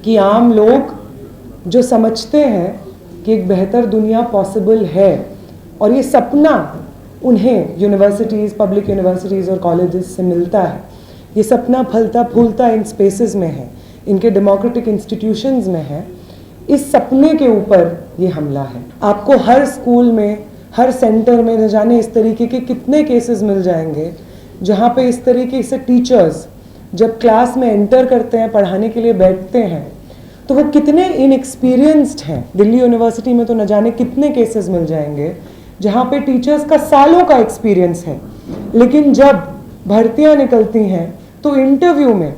कि आम लोग जो समझते हैं कि एक बेहतर दुनिया पॉसिबल है और ये सपना उन्हें यूनिवर्सिटीज़, पब्लिक यूनिवर्सिटीज़ और कॉलेजेस से मिलता है, ये सपना फलता फूलता इन स्पेसेस में है, इनके डेमोक्रेटिक इंस्टीट्यूशंस में है। इस सपने के ऊपर ये हमला है। आपको हर स्कूल में, हर सेंटर में न जाने इस तरीके के कितने केसेस मिल जाएंगे जहाँ पे इस तरीके से टीचर्स जब क्लास में एंटर करते हैं, पढ़ाने के लिए बैठते हैं, तो वो कितने इनएक्सपीरियंस्ड हैं। दिल्ली यूनिवर्सिटी में तो न जाने कितने केसेस मिल जाएंगे जहाँ पे टीचर्स का सालों का एक्सपीरियंस है, लेकिन जब भर्तियाँ निकलती हैं तो इंटरव्यू में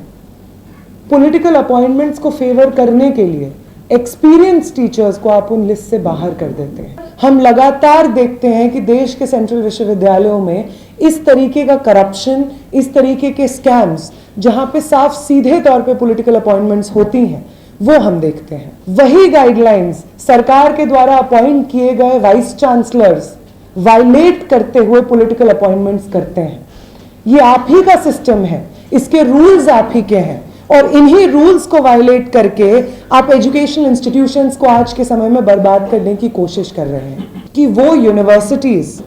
पॉलिटिकल अपॉइंटमेंट्स को फेवर करने के लिए एक्सपीरियंस टीचर्स को आप उन लिस्ट से बाहर कर देते हैं। हम लगातार देखते हैं कि देश के सेंट्रल विश्वविद्यालयों में इस तरीके का करप्शन, इस तरीके के स्कैम्स जहां पे साफ सीधे तौर पे पॉलिटिकल अपॉइंटमेंट्स होती हैं, वो हम देखते हैं। वही गाइडलाइंस सरकार के द्वारा अपॉइंट किए गए वाइस चांसलर्स वायलेट करते हुए पॉलिटिकल अपॉइंटमेंट्स करते हैं। ये आप ही का सिस्टम है, इसके रूल्स आप ही के हैं, और इन्हीं रूल्स को वायलेट करके आप एजुकेशनल इंस्टीट्यूशंस को आज के समय में बर्बाद करने की कोशिश कर रहे हैं। कि वो यूनिवर्सिटीज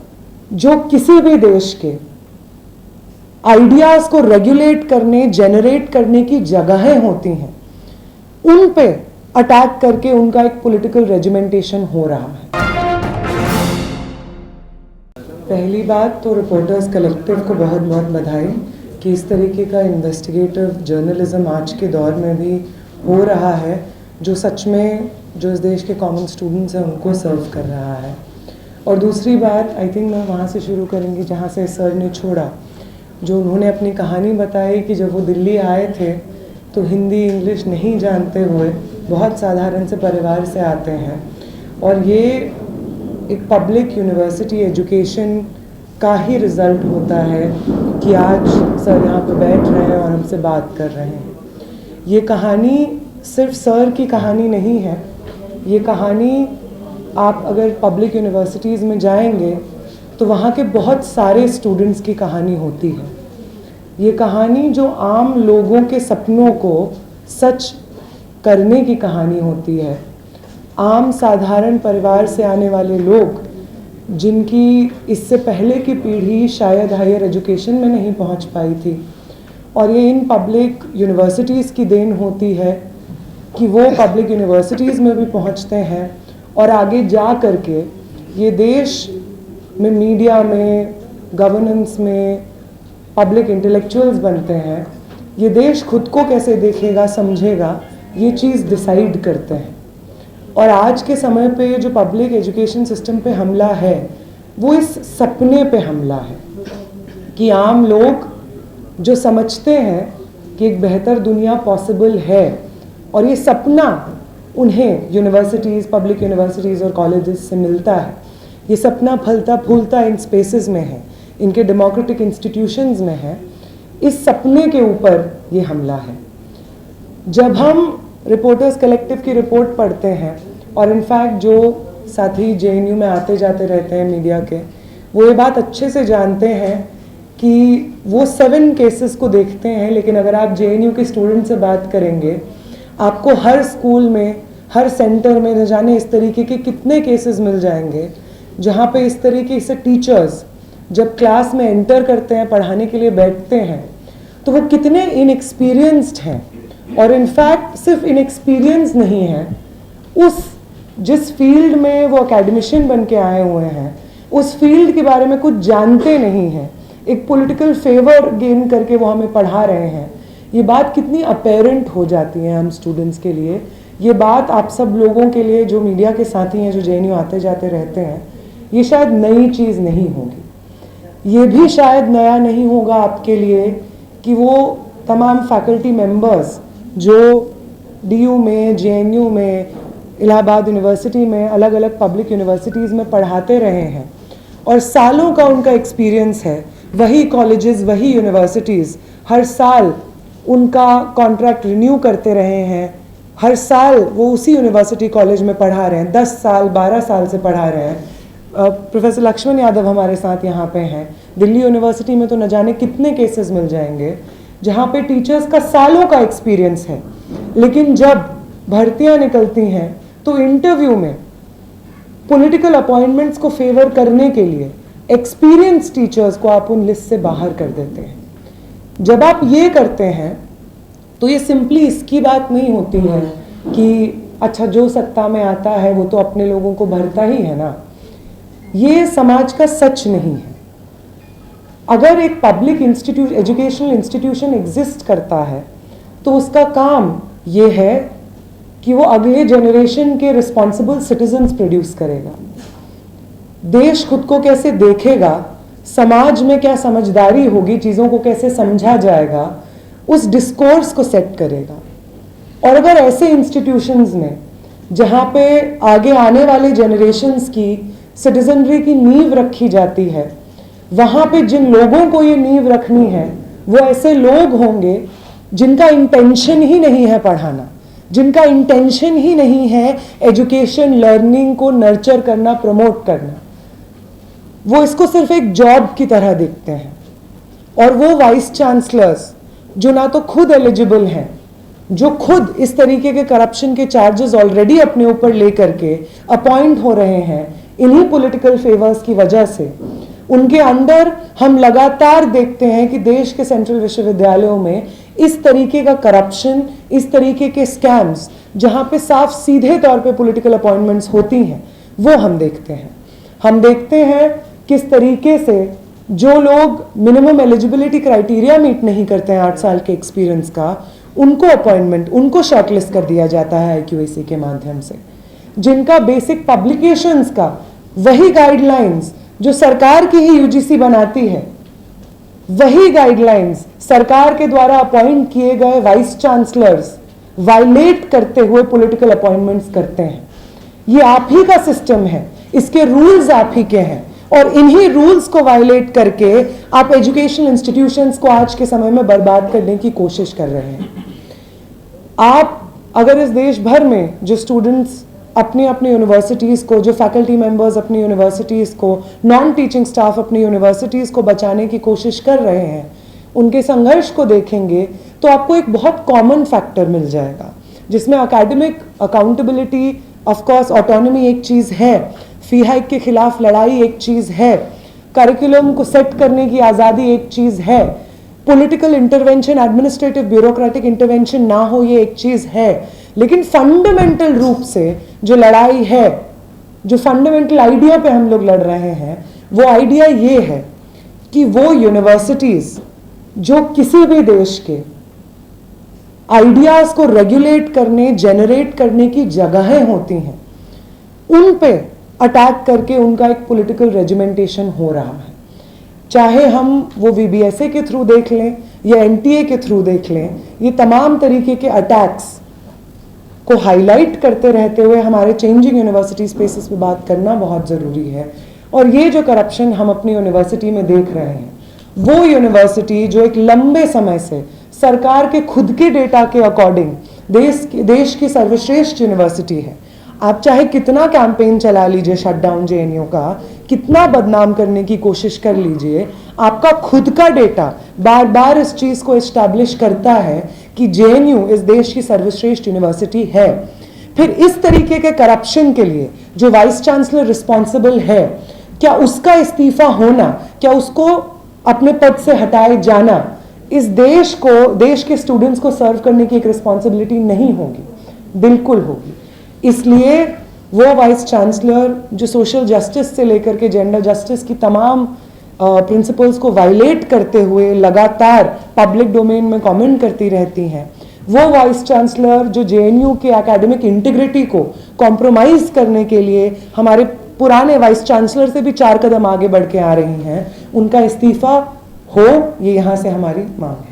जो किसी भी देश के आइडियाज को रेगुलेट करने, जनरेट करने की जगहें होती हैं, उन पे अटैक करके उनका एक पॉलिटिकल रेजिमेंटेशन हो रहा है। पहली बात तो रिपोर्टर्स कलेक्टिव को बहुत बहुत बधाई कि इस तरीके का इन्वेस्टिगेटिव जर्नलिज्म आज के दौर में भी हो रहा है, जो सच में जो इस देश के कॉमन स्टूडेंट्स हैं उनको सर्व कर रहा है। और दूसरी बात, आई थिंक मैं वहाँ से शुरू करूँगी जहाँ से सर ने छोड़ा, जो उन्होंने अपनी कहानी बताई कि जब वो दिल्ली आए थे तो हिंदी इंग्लिश नहीं जानते हुए बहुत साधारण से परिवार से आते हैं, और ये एक पब्लिक यूनिवर्सिटी एजुकेशन का ही रिज़ल्ट होता है कि आज सर यहाँ पे बैठ रहे हैं और हमसे बात कर रहे हैं। ये कहानी सिर्फ सर की कहानी नहीं है, ये कहानी आप अगर पब्लिक यूनिवर्सिटीज़ में जाएंगे तो वहाँ के बहुत सारे स्टूडेंट्स की कहानी होती है। ये कहानी जो आम लोगों के सपनों को सच करने की कहानी होती है। आम साधारण परिवार से आने वाले लोग जिनकी इससे पहले की पीढ़ी शायद हायर एजुकेशन में नहीं पहुंच पाई थी, और ये इन पब्लिक यूनिवर्सिटीज़ की देन होती है कि वो पब्लिक यूनिवर्सिटीज़ में भी पहुंचते हैं और आगे जा कर के ये देश में मीडिया में, गवर्नेंस में पब्लिक इंटेलेक्चुअल्स बनते हैं। ये देश खुद को कैसे देखेगा, समझेगा, ये चीज़ डिसाइड करते हैं। और आज के समय पे जो पब्लिक एजुकेशन सिस्टम पे हमला है वो इस सपने पे हमला है कि आम लोग जो समझते हैं कि एक बेहतर दुनिया पॉसिबल है और ये सपना उन्हें यूनिवर्सिटीज़, पब्लिक यूनिवर्सिटीज़ और कॉलेजेस से मिलता है, ये सपना फलता फूलता इन स्पेसेस में है, इनके डेमोक्रेटिक इंस्टीट्यूशंस में है। इस सपने के ऊपर ये हमला है। जब हम रिपोर्टर्स कलेक्टिव की रिपोर्ट पढ़ते हैं, और इनफैक्ट जो साथी जेएनयू में आते जाते रहते हैं मीडिया के, वो ये बात अच्छे से जानते हैं कि वो 7 केसेस को देखते हैं, लेकिन अगर आप जेएनयू के स्टूडेंट से बात करेंगे, आपको हर स्कूल में, हर सेंटर में न जाने इस तरीके के कितने केसेस मिल जाएंगे जहाँ पे इस तरीके से टीचर्स जब क्लास में एंटर करते हैं, पढ़ाने के लिए बैठते हैं, तो वो कितने इनएक्सपीरियंस्ड हैं। और इनफैक्ट सिर्फ इनएक्सपीरियंस नहीं है, उस जिस फील्ड में वो एकेडमिशियन बन के आए हुए हैं उस फील्ड के बारे में कुछ जानते नहीं हैं, एक पॉलिटिकल फेवर गेन करके वो हमें पढ़ा रहे हैं। ये बात कितनी अपेरेंट हो जाती है हम स्टूडेंट्स के लिए। ये बात आप सब लोगों के लिए जो मीडिया के साथी हैं, जो जेएनयू आते जाते रहते हैं, ये शायद नई चीज़ नहीं होगी। ये भी शायद नया नहीं होगा आपके लिए कि वो तमाम फैकल्टी मेंबर्स जो डीयू में, जेएनयू में, इलाहाबाद यूनिवर्सिटी में, अलग अलग पब्लिक यूनिवर्सिटीज़ में पढ़ाते रहे हैं और सालों का उनका एक्सपीरियंस है, वही कॉलेजेस, वही यूनिवर्सिटीज़ हर साल उनका कॉन्ट्रैक्ट रिन्यू करते रहे हैं, हर साल वो उसी यूनिवर्सिटी कॉलेज में पढ़ा रहे हैं, 10 साल 12 साल से पढ़ा रहे हैं। प्रोफेसर लक्ष्मण यादव हमारे साथ यहाँ पे हैं। दिल्ली यूनिवर्सिटी में तो न जाने कितने केसेस मिल जाएंगे जहाँ पे टीचर्स का सालों का एक्सपीरियंस है, लेकिन जब भर्तियां निकलती हैं तो इंटरव्यू में पॉलिटिकल अपॉइंटमेंट्स को फेवर करने के लिए एक्सपीरियंस टीचर्स को आप उन लिस्ट से बाहर कर देते हैं। जब आप ये करते हैं तो ये सिंपली इसकी बात नहीं होती है कि अच्छा जो सत्ता में आता है वो तो अपने लोगों को भरता ही है ना। ये समाज का सच नहीं है। अगर एक public institute educational institution exist करता है तो उसका काम ये है कि वो अगले जनरेशन के रिस्पॉन्सिबल सिटीजन्स प्रोड्यूस करेगा। देश खुद को कैसे देखेगा, समाज में क्या समझदारी होगी, चीज़ों को कैसे समझा जाएगा, उस डिस्कोर्स को सेट करेगा। और अगर ऐसे इंस्टीट्यूशंस में जहाँ पे आगे आने वाले जनरेशन्स की सिटीजनरी की नींव रखी जाती है, वहाँ पे जिन लोगों को ये नींव रखनी है वो ऐसे लोग होंगे जिनका इंटेंशन ही नहीं है पढ़ाना, जिनका इंटेंशन ही नहीं है एजुकेशन लर्निंग को नर्चर करना, प्रमोट करना। वो इसको सिर्फ एक जॉब की तरह देखते हैं। और वो वाइस चांसलर्स जो ना तो खुद एलिजिबल हैं, जो खुद इस तरीके के करप्शन के चार्जेस ऑलरेडी अपने ऊपर लेकर के अपॉइंट हो रहे हैं इन्हीं पॉलिटिकल फेवर्स की वजह से, उनके अंदर हम लगातार देखते हैं कि देश के सेंट्रल विश्वविद्यालयों में इस तरीके का करप्शन, इस तरीके के स्कैम्स जहां पे साफ सीधे तौर पे पॉलिटिकल अपॉइंटमेंट्स होती हैं, वो हम देखते हैं। हम देखते हैं किस तरीके से जो लोग मिनिमम एलिजिबिलिटी क्राइटेरिया मीट नहीं करते हैं 8 साल के एक्सपीरियंस का, उनको अपॉइंटमेंट, उनको शॉर्टलिस्ट कर दिया जाता है IQAC के माध्यम से। जिनका बेसिक पब्लिकेशंस का वही गाइडलाइंस जो सरकार की ही UGC बनाती है, वही गाइडलाइंस सरकार के द्वारा अपॉइंट किए गए वाइस चांसलर्स वायलेट करते हुए पॉलिटिकल अपॉइंटमेंट्स करते हैं। ये आप ही का सिस्टम है, इसके रूल्स आप ही के हैं, और इन्हीं रूल्स को वायलेट करके आप एजुकेशनल इंस्टीट्यूशंस को आज के समय में बर्बाद करने की कोशिश कर रहे हैं। आप अगर इस देश भर में जो स्टूडेंट्स अपनी अपनी यूनिवर्सिटीज़ को, जो फैकल्टी मेंबर्स अपनी यूनिवर्सिटीज़ को, नॉन टीचिंग स्टाफ अपनी यूनिवर्सिटीज़ को बचाने की कोशिश कर रहे हैं, उनके संघर्ष को देखेंगे तो आपको एक बहुत कॉमन फैक्टर मिल जाएगा जिसमें academic accountability, of course autonomy एक चीज़ है, फी हाइक के खिलाफ लड़ाई एक चीज़ है, करिकुलम को सेट करने की आज़ादी एक चीज़ है, political intervention, administrative bureaucratic intervention ना हो ये एक चीज़ है, लेकिन फंडामेंटल रूप से जो लड़ाई है, जो फंडामेंटल आइडिया पे हम लोग लड़ रहे हैं, वो आइडिया ये है कि वो यूनिवर्सिटीज़ जो किसी भी देश के आइडियाज़ को रेगुलेट करने, जनरेट करने की जगहें होती हैं, उन पे अटैक करके उनका एक पॉलिटिकल रेजिमेंटेशन हो रहा है। चाहे हम वो VBSA के थ्रू देख लें या NTA के थ्रू देख लें, ये तमाम तरीके के अटैक्स को हाईलाइट करते रहते हुए हमारे चेंजिंग यूनिवर्सिटी स्पेसेस पे बात करना बहुत ज़रूरी है। और ये जो करप्शन हम अपनी यूनिवर्सिटी में देख रहे हैं, वो यूनिवर्सिटी जो एक लंबे समय से सरकार के खुद के डेटा के अकॉर्डिंग देश की सर्वश्रेष्ठ यूनिवर्सिटी है। आप चाहे कितना कैंपेन चला लीजिए शटडाउन JNU का, कितना बदनाम करने की कोशिश कर लीजिए, आपका खुद का डेटा बार बार इस चीज़ को इस्टेब्लिश करता है कि JNU इस देश की सर्वश्रेष्ठ यूनिवर्सिटी है। फिर इस तरीके के करप्शन के लिए जो वाइस चांसलर रिस्पॉन्सिबल है, क्या उसका इस्तीफा होना, क्या उसको अपने पद से हटाए जाना इस देश को, देश के स्टूडेंट्स को सर्व करने की एक रिस्पॉन्सिबिलिटी नहीं होगी? बिल्कुल होगी। इसलिए वो वाइस चांसलर जो सोशल जस्टिस से लेकर के जेंडर जस्टिस की तमाम प्रिंसिपल्स को वायलेट करते हुए लगातार पब्लिक डोमेन में कमेंट करती रहती हैं, वो वाइस चांसलर जो JNU के एकेडमिक इंटीग्रिटी को कॉम्प्रोमाइज़ करने के लिए हमारे पुराने वाइस चांसलर से भी 4 कदम आगे बढ़ के आ रही हैं, उनका इस्तीफा हो, ये यहाँ से हमारी मांग है।